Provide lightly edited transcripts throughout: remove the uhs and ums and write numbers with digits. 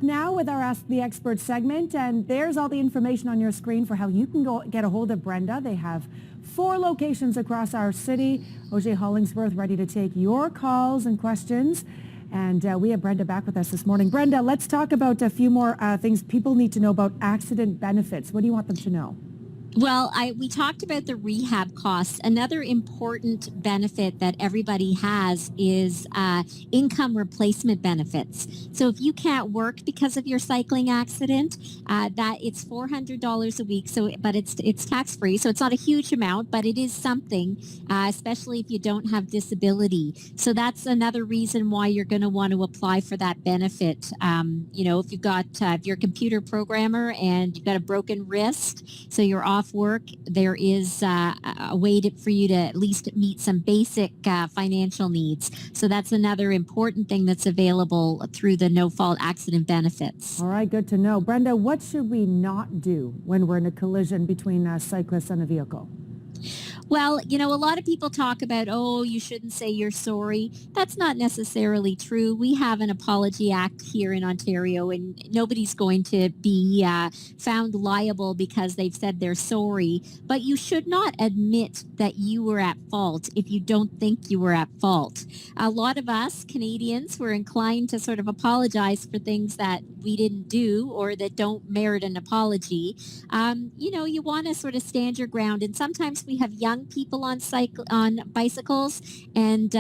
now with our Ask the Expert segment, and there's all the information on your screen for how you can go get a hold of Brenda. They have 4 locations across our city. Auger Hollingsworth ready to take your calls and questions. And we have Brenda back with us this morning. Brenda, let's talk about a few more things people need to know about accident benefits. What do you want them to know? Well, we talked about the rehab costs. Another important benefit that everybody has is income replacement benefits. So if you can't work because of your cycling accident, that it's $400 a week. So, but it's tax free, so it's not a huge amount, but it is something, especially if you don't have disability. So that's another reason why you're going to want to apply for that benefit. If you've got if you're a computer programmer and you've got a broken wrist, so you're off work, there is a way for you to at least meet some basic financial needs. So that's another important thing that's available through the no-fault accident benefits. All right, good to know. Brenda, what should we not do when we're in a collision between a cyclist and a vehicle? Well, a lot of people talk about, you shouldn't say you're sorry. That's not necessarily true. We have an Apology Act here in Ontario, and nobody's going to be found liable because they've said they're sorry. But you should not admit that you were at fault if you don't think you were at fault. A lot of us Canadians were inclined to sort of apologize for things that we didn't do or that don't merit an apology. You want to sort of stand your ground, and sometimes we have young people on bicycles and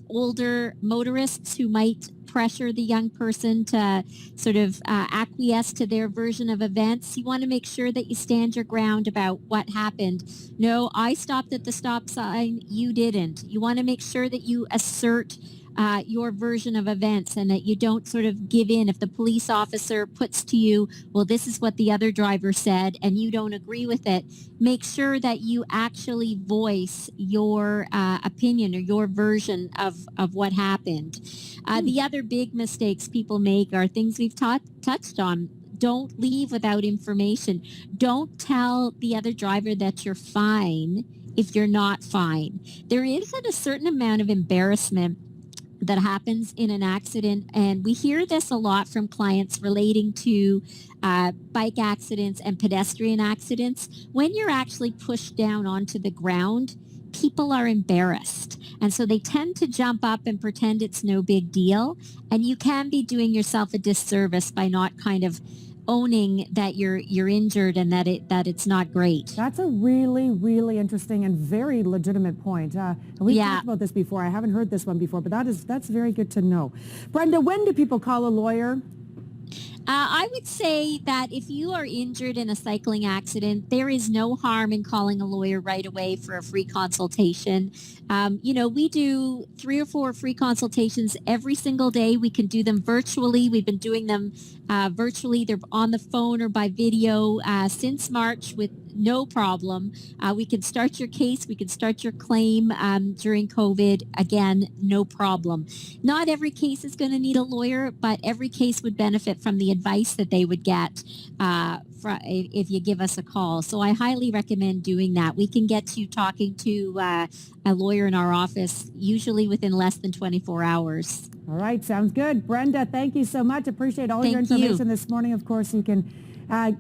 older motorists who might pressure the young person to sort of acquiesce to their version of events. You want to make sure that you stand your ground about what happened. No, I stopped at the stop sign, you didn't. You want to make sure that you assert your version of events and that you don't sort of give in. If the police officer puts to you, well, this is what the other driver said, and you don't agree with it, make sure that you actually voice your opinion or your version of what happened. The other big mistakes people make are things we've touched on. Don't leave without information. Don't tell the other driver that you're fine if you're not fine. There is a certain amount of embarrassment that happens in an accident, and we hear this a lot from clients relating to bike accidents and pedestrian accidents. When you're actually pushed down onto the ground, people are embarrassed, and so they tend to jump up and pretend it's no big deal, and you can be doing yourself a disservice by not kind of owning that you're injured and that it's not great. That's a really, really interesting and very legitimate point. And we've talked about this before. I haven't heard this one before, but that's very good to know. Brenda, when do people call a lawyer? I would say that if you are injured in a cycling accident, there is no harm in calling a lawyer right away for a free consultation. We do 3 or 4 free consultations every single day. We can do them virtually. We've been doing them virtually. They're on the phone or by video since March with no problem. We can start your case. We can start your claim during COVID. Again, no problem. Not every case is going to need a lawyer, but every case would benefit from the advice that they would get if you give us a call. So I highly recommend doing that. We can get you talking to a lawyer in our office, usually within less than 24 hours. All right, sounds good. Brenda, thank you so much. Appreciate all your information this morning. Of course, you can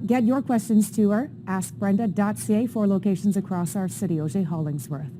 get your questions to her. AskBrenda.ca, 4 locations across our city. Auger Hollingsworth.